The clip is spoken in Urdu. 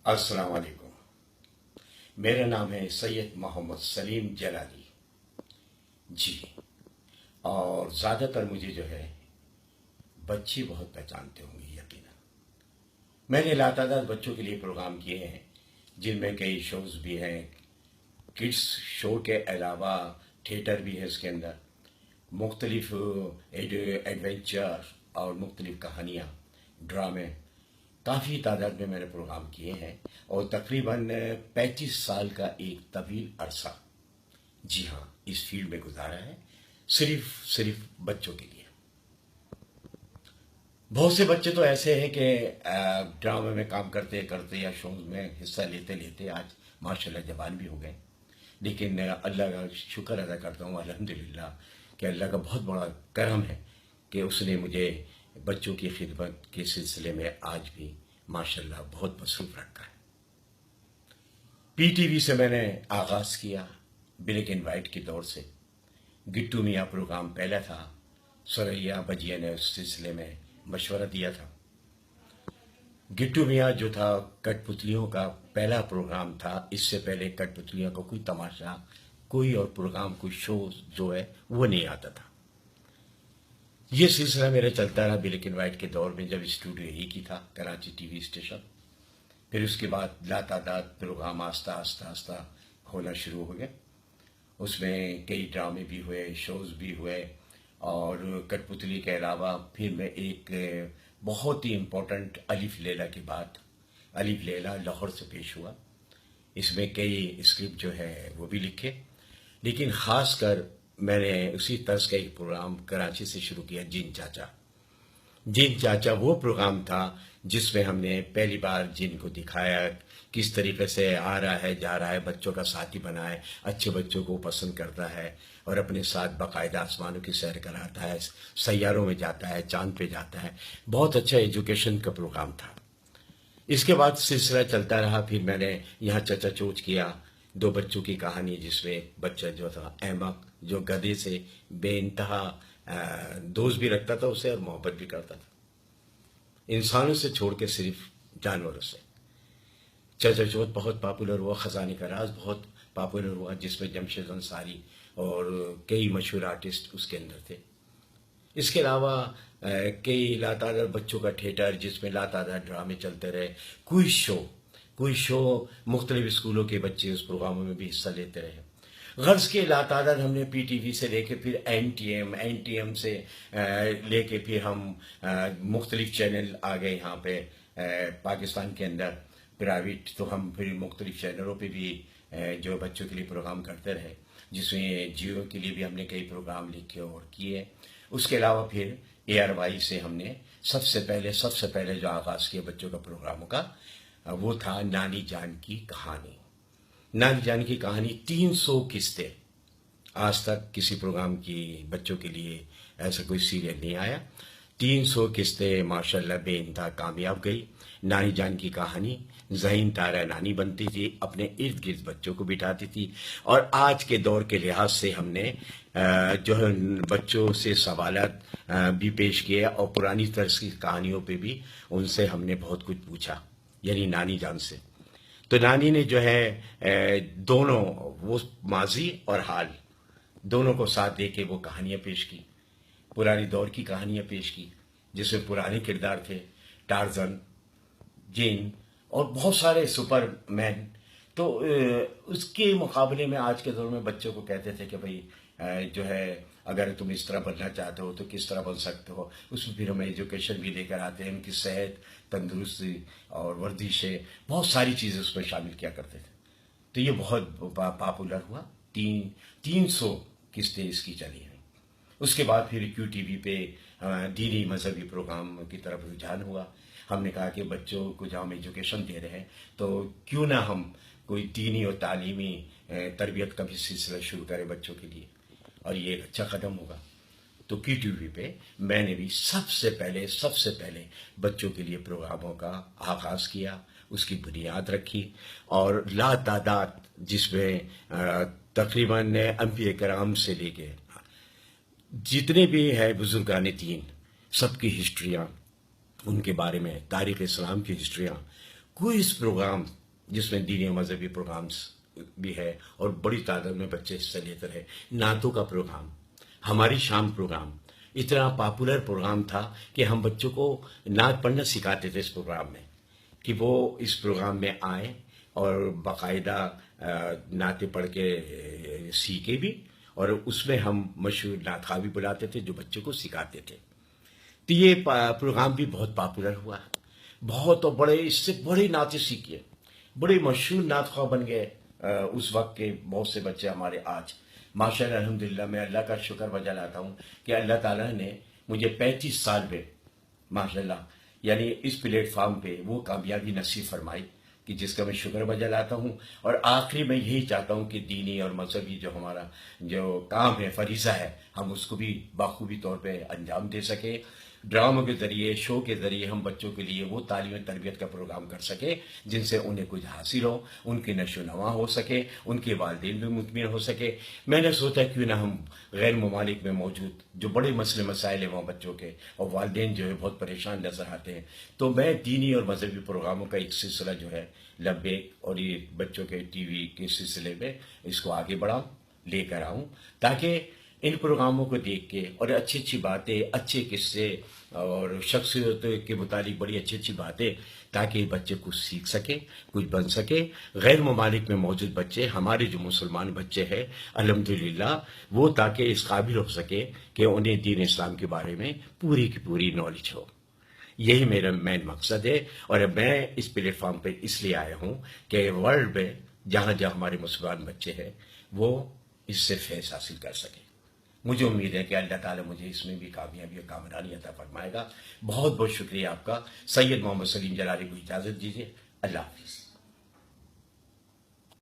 السلام علیکم. میرا نام ہے سید محمد سلیم جلالی. جی. اور زیادہ تر مجھے جو ہے بچے بہت پہچانتے ہوں گے یقیناً. میں نے لاتعداد بچوں کے لیے پروگرام کیے ہیں جن میں کئی شوز بھی ہیں. کڈس شو کے علاوہ تھیٹر بھی ہے اس کے اندر. مختلف ایڈونچر اور مختلف کہانیاں، ڈرامے کافی تعداد میں نے پروگرام کیے ہیں. اور تقریباً 35 سال کا ایک طویل عرصہ، جی ہاں، اس فیلڈ میں گزارا ہے، صرف بچوں کے لیے. بہت سے بچے تو ایسے ہیں کہ ڈرامے میں کام کرتے کرتے یا شوز میں حصہ لیتے لیتے آج ماشاءاللہ جوان بھی ہو گئے. لیکن اللہ کا شکر ادا کرتا ہوں الحمدللہ کہ اللہ کا بہت بڑا کرم ہے کہ اس نے مجھے بچوں کی خدمت کے سلسلے میں آج بھی ماشاءاللہ بہت مصروف رکھا ہے. پی ٹی وی سے میں نے آغاز کیا بلیک اینڈ وائٹ کے دور سے. گٹو میاں پروگرام پہلا تھا. سریا بجیا نے اس سلسلے میں مشورہ دیا تھا. گٹو میاں جو تھا کٹ پتلیوں کا پہلا پروگرام تھا. اس سے پہلے کٹ پتلیوں کا کوئی تماشا، کوئی اور پروگرام، کوئی شو جو ہے وہ نہیں آتا تھا. یہ سلسلہ میرا چلتا رہا بلیک اینڈ وائٹ کے دور میں، جب اسٹوڈیو ایک ہی تھا، کراچی ٹی وی اسٹیشن. پھر اس کے بعد لاتعداد پروگرام آہستہ ہونا شروع ہو گئے. اس میں کئی ڈرامے بھی ہوئے، شوز بھی ہوئے. اور کٹ پتلی کے علاوہ پھر میں ایک بہت ہی امپورٹنٹ الف لیلا کے بعد، الف لیلا لاہور سے پیش ہوا. اس میں کئی اسکرپٹ جو ہے وہ بھی لکھے. لیکن خاص کر میں نے اسی طرز کا ایک پروگرام کراچی سے شروع کیا، جن چاچا. جن چاچا وہ پروگرام تھا جس میں ہم نے پہلی بار جن کو دکھایا کس طریقے سے آ رہا ہے، جا رہا ہے، بچوں کا ساتھی بنا ہے، اچھے بچوں کو پسند کرتا ہے اور اپنے ساتھ باقاعدہ آسمانوں کی سیر کراتا ہے، سیاروں میں جاتا ہے، چاند پہ جاتا ہے. بہت اچھا ایجوکیشن کا پروگرام تھا. اس کے بعد سلسلہ چلتا رہا. پھر میں نے یہاں چچا چوچ کیا، دو بچوں کی کہانی، جس میں ایک بچہ جو تھا احمق، جو گدھے سے بے انتہا دوست بھی رکھتا تھا اسے اور محبت بھی کرتا تھا، انسانوں سے چھوڑ کے صرف جانوروں سے. چچا چوت بہت پاپولر ہوا. خزانے کا راز بہت پاپولر ہوا، جس میں جمشید انصاری اور کئی مشہور آرٹسٹ اس کے اندر تھے. اس کے علاوہ کئی لاتعداد بچوں کا تھیٹر، جس میں لاتعداد ڈرامے چلتے رہے. کوئی شو مختلف اسکولوں کے بچے اس پروگراموں میں بھی حصہ لیتے رہے. غرض کے لاتعداد ہم نے پی ٹی وی سے لے کے پھر این ٹی ایم سے لے کے پھر ہم مختلف چینل آ گئے یہاں پہ پاکستان کے اندر پرائیویٹ. تو ہم پھر مختلف چینلوں پہ بھی جو بچوں کے لیے پروگرام کرتے رہے، جس میں جیو کے لیے بھی ہم نے کئی پروگرام لکھے اور کیے. اس کے علاوہ پھر اے آر وائی سے ہم نے سب سے پہلے جو آغاز کیا بچوں کا پروگراموں کا، وہ تھا نانی جان کی کہانی. نانی جان کی کہانی 300 قسطیں. آج تک کسی پروگرام کی بچوں کے لیے ایسا کوئی سیریل نہیں آیا. 300 قسطیں ماشاءاللہ بے انتہا کامیاب گئی. نانی جان کی کہانی، ذہین طارہ نانی بنتی تھی، اپنے ارد گرد بچوں کو بٹھاتی تھی. اور آج کے دور کے لحاظ سے ہم نے جو ہے بچوں سے سوالات بھی پیش کیے اور پرانی طرز کی کہانیوں پہ بھی ان سے ہم نے بہت کچھ پوچھا، یعنی نانی جان سے. تو نانی نے جو ہے دونوں، وہ ماضی اور حال دونوں کو ساتھ دے کے وہ کہانیاں پیش کی، پرانے دور کی کہانیاں پیش کی، جس میں پرانے کردار تھے، ٹارزن، جین اور بہت سارے سپر مین. تو اس کے مقابلے میں آج کے دور میں بچوں کو کہتے تھے کہ بھئی جو ہے اگر تم اس طرح بننا چاہتے ہو تو کس طرح بن سکتے ہو. اس میں پھر ہم ایجوکیشن بھی لے کر آتے ہیں، ان کی صحت، تندرستی اور ورزشیں، بہت ساری چیزیں اس میں شامل کیا کرتے تھے. تو یہ بہت پاپولر ہوا. 300 قسطیں اس کی چلی ہیں. اس کے بعد پھر کیو ٹی وی پہ دینی مذہبی پروگرام کی طرف رجحان ہوا. ہم نے کہا کہ بچوں کو جب ہم ایجوکیشن دے رہے ہیں تو کیوں نہ ہم کوئی دینی اور تعلیمی تربیت کا بھی سلسلہ شروع کریں بچوں کے لیے، اور یہ ایک اچھا قدم ہوگا. تو کی ٹی وی پہ میں نے بھی سب سے پہلے بچوں کے لیے پروگراموں کا آغاز کیا، اس کی بنیاد رکھی. اور لا تعداد، جس میں تقریباً انبیاء کرام سے لے کے جتنے بھی ہے بزرگان دین، سب کی ہسٹریاں، ان کے بارے میں تاریخ اسلام کی ہسٹریاں کوئز پروگرام جس میں دینی و مذہبی پروگرامز بھی ہے اور بڑی تعداد میں بچے حصہ لیتے رہے، نعتوں کا پروگرام، ہماری شام پروگرام اتنا پاپولر پروگرام تھا کہ ہم بچوں کو نعت پڑھنا سکھاتے تھے اس پروگرام میں، کہ وہ اس پروگرام میں آئیں اور باقاعدہ نعتیں پڑھ کے سیکھے بھی، اور اس میں ہم مشہور نعت خواہ بھی بلاتے تھے جو بچوں کو سکھاتے تھے. تو یہ پروگرام بھی بہت پاپولر ہوا، بہت بڑے اس سے بڑے نعتیں سیکھے، بڑے مشہور نعت خواہ بن گئے. اس وقت کے بہت سے بچے ہمارے آج ماشاء اللہ الحمدللہ. میں اللہ کا شکر بجا لاتا ہوں کہ اللہ تعالیٰ نے مجھے 35 سال میں ماشاء اللہ یعنی اس پلیٹ فارم پہ وہ کامیابی نصیب فرمائی کہ جس کا میں شکر بجا لاتا ہوں. اور آخری میں یہی چاہتا ہوں کہ دینی اور مذہبی جو ہمارا جو کام ہے، فریضہ ہے، ہم اس کو بھی بخوبی طور پہ انجام دے سکیں. ڈراموں کے ذریعے، شو کے ذریعے ہم بچوں کے لیے وہ تعلیم و تربیت کا پروگرام کر سکیں جن سے انہیں کچھ حاصل ہو، ان کی نشو و نما ہو سکے، ان کے والدین بھی مطمئن ہو سکے. میں نے سوچا کیوں نہ ہم غیر ممالک میں موجود جو بڑے مسئلے مسائل ہیں وہاں بچوں کے، اور والدین جو ہے بہت پریشان نظر آتے ہیں، تو میں دینی اور مذہبی پروگراموں کا ایک سلسلہ جو ہے لبیک اور یہ بچوں کے ٹی وی کے سلسلے میں اس کو آگے بڑھاؤں، لے کر آؤں، تاکہ ان پروگراموں کو دیکھ کے اور اچھی اچھی باتیں، اچھے قصے اور شخصیت کے متعلق بڑی اچھی اچھی باتیں، تاکہ بچے کچھ سیکھ سکے، کچھ بن سکے. غیر ممالک میں موجود بچے، ہمارے جو مسلمان بچے ہیں الحمدللہ، وہ تاکہ اس قابل ہو سکے کہ انہیں دین اسلام کے بارے میں پوری کی پوری نالج ہو. یہی میرا مین مقصد ہے. اور میں اس پلیٹ فارم پہ اس لیے آیا ہوں کہ ورلڈ میں جہاں جہاں ہمارے مسلمان بچے ہیں وہ اس سے فیض حاصل کر سکیں. مجھے امید ہے کہ اللہ تعالیٰ مجھے اس میں بھی کامیابی اور کامرانی عطا فرمائے گا. بہت بہت شکریہ آپ کا. سید محمد سلیم جلالی کو اجازت دیجیے. اللہ حافظ.